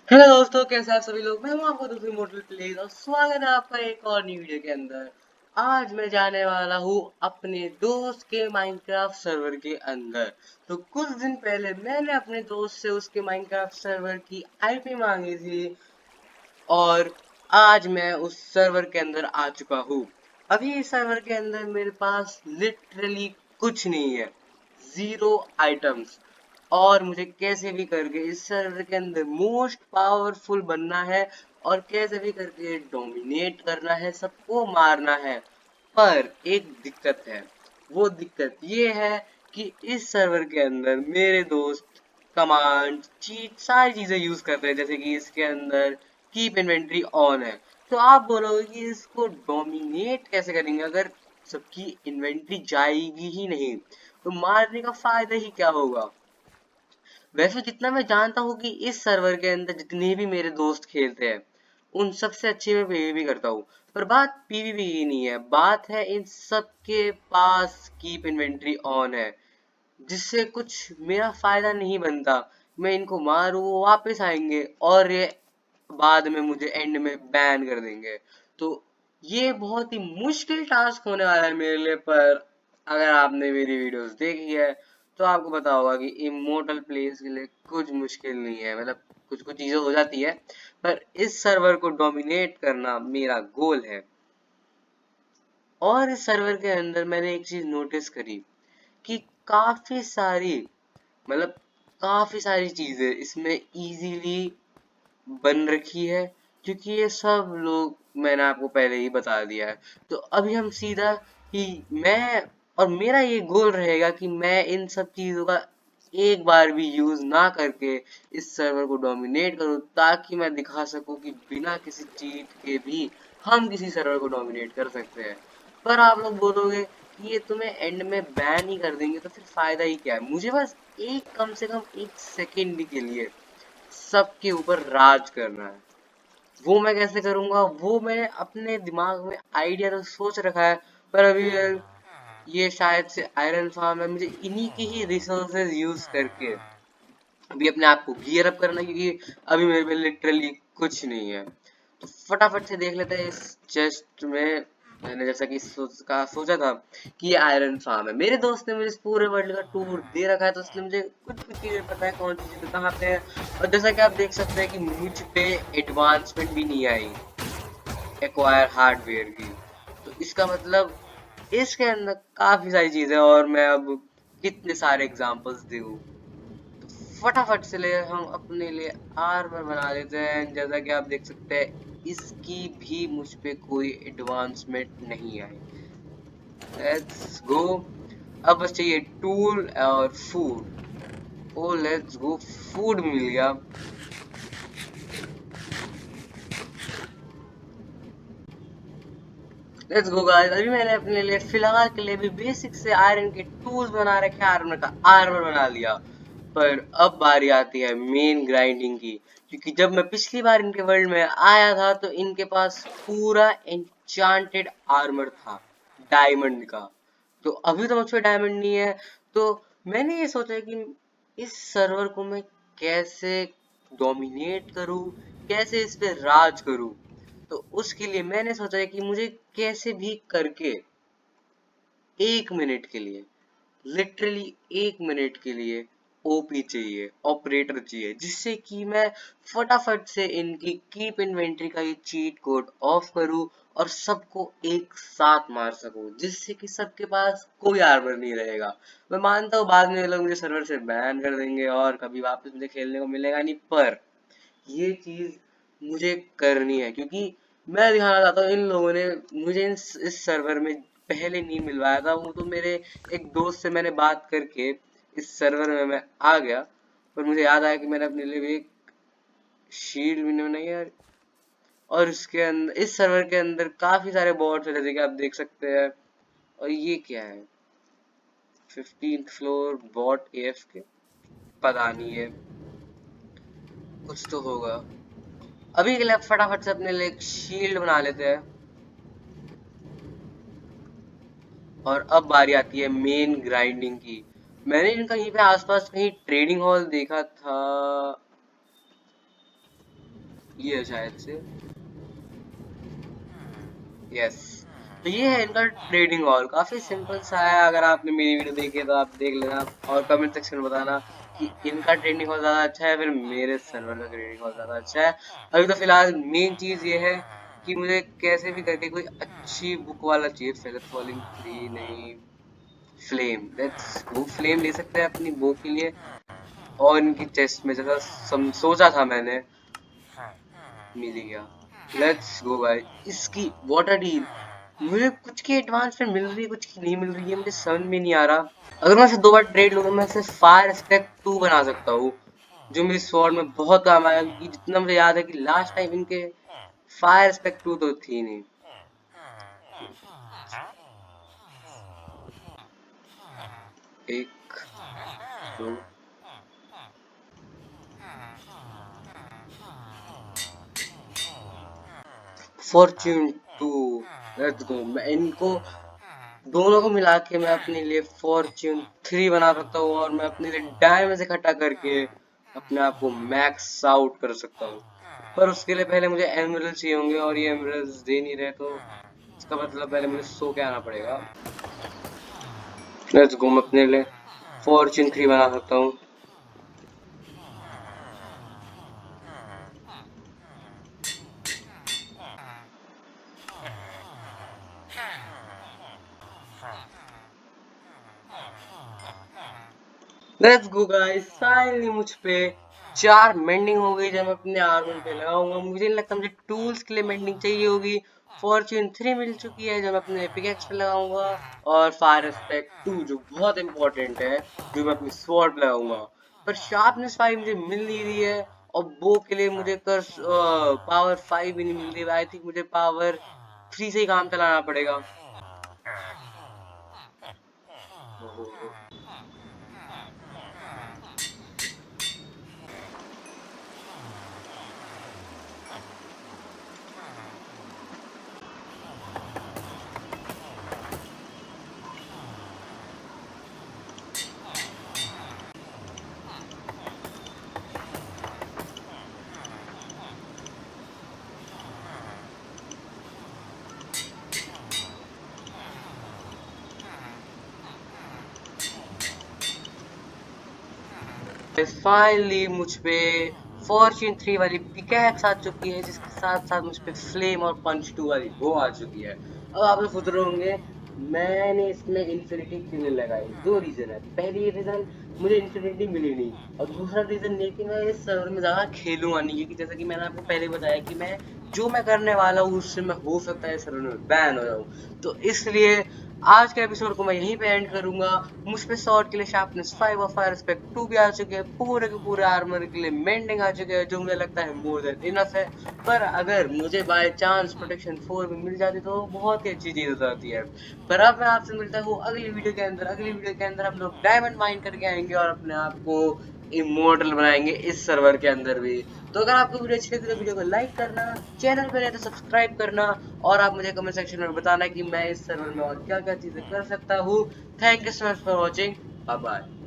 Hello दोस्तों, कैसे आप सभी लोग। मैं हूं आपका दूसरी मोटल प्लेज और स्वागत है आपका एक और न्यू वीडियो के अंदर। आज मैं जाने वाला हूं अपने दोस्त के माइनक्राफ्ट सर्वर के अंदर। तो कुछ दिन पहले मैंने अपने दोस्त से उसके माइनक्राफ्ट सर्वर की आईपी मांगी थी और आज मैं उस सर्वर के अंदर आ चुका हूँ। अभी इस सर्वर के अंदर मेरे पास लिटरली कुछ नहीं है, जीरो आइटम्स। और मुझे कैसे भी करके इस सर्वर के अंदर मोस्ट पावरफुल बनना है और कैसे भी करके डोमिनेट करना है, सबको मारना है। पर एक दिक्कत है, वो दिक्कत ये है कि इस सर्वर के अंदर मेरे दोस्त कमांड चीट सारी चीजें यूज करते हैं, जैसे कि इसके अंदर कीप इन्वेंट्री ऑन है। तो आप बोलोगे कि इसको डोमिनेट कैसे करेंगे अगर सबकी इन्वेंट्री जाएगी ही नहीं, तो मारने का फायदा ही क्या होगा। वैसे जितना मैं जानता हूँ कि इस सर्वर के अंदर जितने भी मेरे दोस्त खेलते हैं उन सबसे अच्छी मैं पीवीपी करता हूँ। पर बात पीवीपी की नहीं है, बात है इन सब के पास कीप इन्वेंट्री ऑन है, जिससे कुछ मेरा फायदा नहीं बनता। मैं इनको मारूं वो वापस आएंगे और ये बाद में मुझे एंड में बैन कर देंगे। तो ये बहुत ही मुश्किल टास्क होने वाला है मेरे लिए। पर अगर आपने मेरी वीडियोस देखी है तो आपको पता होगा कि इमोर्टल प्लेस के लिए कुछ मुश्किल नहीं है, मतलब कुछ कुछ चीजें हो जाती है, पर इस सर्वर को डोमिनेट करना मेरा गोल है। और इस सर्वर के अंदर मैंने एक चीज नोटिस करी कि काफी सारी, मतलब काफी सारी चीजें इसमें इजीली बन रखी है, क्योंकि ये सब लोग मैंने आपको पहले ही बता दिया है। तो अभी हम सीधा ही मैं और मेरा ये गोल रहेगा कि मैं इन सब चीजों का एक बार भी यूज ना करके इस सर्वर को डोमिनेट करूं, ताकि मैं दिखा सकूं कि बिना किसी चीट के भी हम किसी सर्वर को डोमिनेट कर सकते हैं। पर आप लोग बोलोगे कि ये तुम्हें एंड में बैन ही कर देंगे, तो फिर फायदा ही क्या है। मुझे बस एक, कम से कम एक सेकेंड के लिए सबके ऊपर राज करना है। वो मैं कैसे करूंगा, वो मैंने अपने दिमाग में आइडिया तो सोच रखा है। पर अभी ये शायद से आयरन फार्म है, मुझे इन्हीं की ही रिसोर्सेज यूज करके अभी अपने आप को गियर अप करना है, क्योंकि अभी मेरे पे लिटरली कुछ नहीं है। तो फटाफट से देख लेते हैं इस चेस्ट में। मैंने जैसा कि सोचा था कि ये आयरन फार्म है। मेरे दोस्त ने मुझे इस पूरे वर्ल्ड का टूर दे रखा है, तो इसलिए मुझे कुछ कुछ चीजें पता है, कौन सी चीजें कहाँ पे है। और जैसा कि आप देख सकते हैं कि मुझ पे एडवांसमेंट भी नहीं आई एक्वायर हार्डवेयर की। तो इसका मतलब इसके अंदर काफी सारी चीजें, और मैं अब कितने सारे एग्जांपल्स दूं। फटाफट से ले हम अपने लिए आर्मर बना लेते हैं। जैसा कि आप देख सकते हैं इसकी भी मुझ पे कोई एडवांसमेंट नहीं आई। Let's go. अब बस चाहिए टूल और food. Oh let's go, food मिल गया। लेट्स गो गाइस, अभी मैंने अपने लिए फिलहाल के लिए भी बेसिक से आयरन के टूल्स बना रखे, आर्मर का आर्मर बना लिया। पर अब बारी आती है मेन ग्राइंडिंग की, क्योंकि जब मैं पिछली बार इनके वर्ल्ड में आया था तो इनके पास पूरा एन्चांटेड आर्मर था डायमंड का। तो अभी तो मुझ पे डायमंड नहीं है। तो मैंने ये सोचा कि इस सर्वर को मैं कैसे डोमिनेट करूं, कैसे इस पे राज करूं। तो उसके लिए मैंने सोचा कि मुझे कैसे भी करके 1 मिनट के लिए, लिटरली 1 मिनट के लिए ओपी चाहिए, ऑपरेटर चाहिए, जिससे कि मैं फटाफट से इनकी कीप इन्वेंट्री का ये चीट कोड ऑफ करूं और सबको एक साथ मार सकूं, जिससे कि सबके पास कोई आर्मर नहीं रहेगा। मैं मानता हूँ बाद में ये लोग मुझे सर्वर से बैन कर देंगे और कभी वापस मुझे खेलने को मिलेगा नहीं, पर ये चीज मुझे करनी है, क्योंकि मैं दिखाना चाहता हूँ इन लोगों ने मुझे इस सर्वर में पहले नहीं मिलवाया था। वो तो मेरे एक दोस्त से मैंने बात करके इस सर्वर में मैं आ गया। पर मुझे याद आया कि मैंने अपने लिए भी एक शील्ड भी नहीं बनाई है। और इसके अंदर, इस सर्वर के अंदर काफी सारे बॉट्स हैं, जैसे कि आप देख सकते हैं। और ये क्या है, 15th फ्लोर बॉट एफ के, पता नहीं है, कुछ तो होगा। अभी के लिए फटाफट से अपने लिए एक शील्ड बना लेते हैं। और अब बारी आती है मेन ग्राइंडिंग की। मैंने इनका यहीं पे आसपास कहीं ट्रेडिंग हॉल देखा था। ये है शायद से, यस। तो ये है इनका ट्रेडिंग हॉल, काफी सिंपल सा है। अगर आपने मेरी वीडियो देखी है तो आप देख लेना और कमेंट सेक्शन में बताना कि इनका ट्रेडिंग हॉल ज्यादा अच्छा है फिर मेरे सर्वर का ट्रेडिंग हॉल ज्यादा अच्छा है। अभी तो फिलहाल मेन चीज ये है कि मुझे कैसे भी करके कोई अच्छी बुक वाला चाहिए। फेदर फॉलिंग 3 नहीं, फ्लेम, लेट्स गो। फ्लेम ले सकते हैं अपनी बो के लिए। और इनकी चेस्ट में जैसा सोचा था मैंने, मिल ही गया। लेट्स गो भाई। इसकी वाटर डील, मुझे कुछ की एडवांसमेंट मिल रही है कुछ की नहीं मिल रही है, मुझे समझ में नहीं आ रहा। अगर मैं इसे 2 बार ट्रेड लूँ तो मैं इसे फायर स्पेक 2 बना सकता हूँ, जो मेरी स्वॉर्ड में बहुत काम आएगा। क्योंकि जितना मुझे याद है कि लास्ट टाइम इनके फायर स्पेक 2 तो थी नहीं। एक, दो, फॉर्च्यून 2, लेट्स गो। मैं इनको दोनों को मिला के मैं अपने लिए फॉर्च्यून 3 बना सकता हूँ और मैं अपने लिए डायमंड इकट्ठा करके अपने आप को मैक्स आउट कर सकता हूँ। पर उसके लिए पहले मुझे एमरल्ड चाहिए होंगे और ये एमरल्ड दे नहीं रहे, तो इसका मतलब पहले मुझे सो के आना पड़ेगा। लेट्स गो, मैं अपने लिए फॉर्च्यून 3 बना सकता हूँ। लेट्स गो गाइस, फाइनली मुझ पे 4 मेंडिंग हो गई जब मैं अपने आर्मर पे लगाऊंगा। मुझे नहीं लगता मुझे टूल्स के लिए मेंडिंग चाहिए होगी। फॉर्च्यून 3 मिल चुकी है जो मैं अपने पिकेक्स पे लगाऊंगा, और फायर स्पेक 2 जो बहुत इंपॉर्टेंट है, जो मैं अपनी स्वॉर्ड पे लगाऊंगा। पर शार्पनेस 5 मुझे मिल नहीं रही है, और बो के लिए मुझे कर्स पावर 5 भी नहीं मिल रही है। आई थिंक मुझे पावर 3 से ही काम चलाना पड़ेगा। फाइनली मुझ पे फॉर्च्यून 3 वाली पिकैक्स आ चुकी है, जिसके साथ साथ मुझ पे फ्लेम और पंच 2 वाली वो आ चुकी है। अब आप लोग सोच रहे होंगे मैंने इसमें इन्फिनिटी क्यों नहीं लगाई। 2 रीजन है। पहली रीजन, मुझे इन्फिनिटी मिली नहीं, और दूसरा रीजन ये कि मैं इस सर्वर में ज्यादा खेलूंगा नहीं, क्योंकि जैसा कि मैंने आपको पहले बताया कि मैं जो मैं करने वाला हूँ उससे मैं हो सकता है इस सर्वर में बैन हो जाऊँ। तो इसलिए आज के एपिसोड को मैं यहीं पे एंड करूंगा। मुझ पे स्वॉर्ड के लिए शार्पनेस 5 और फायर स्पेक 2 भी आ चुके हैं। पूरे के पूरे आर्मर के लिए मेंडिंग आ चुके हैं, जो मुझे लगता है मोर देन इनफ है। पर अगर मुझे बाय चांस प्रोटेक्शन 4 भी मिल जाती तो बहुत ही अच्छी चीज हो जाती है। पर अब मैं आपसे मिलता हूँ अगली वीडियो के अंदर। अगली वीडियो के अंदर हम लोग डायमंड माइन करके आएंगे और अपने आप को इमोर्टल बनाएंगे इस सर्वर के अंदर भी। तो अगर आपको वीडियो अच्छी लगी तो वीडियो को लाइक करना, चैनल पे नए तो सब्सक्राइब करना, और आप मुझे कमेंट सेक्शन में बताना कि मैं इस सर्वर में और क्या क्या चीजें कर सकता हूँ। Thank you so much for watching, bye bye.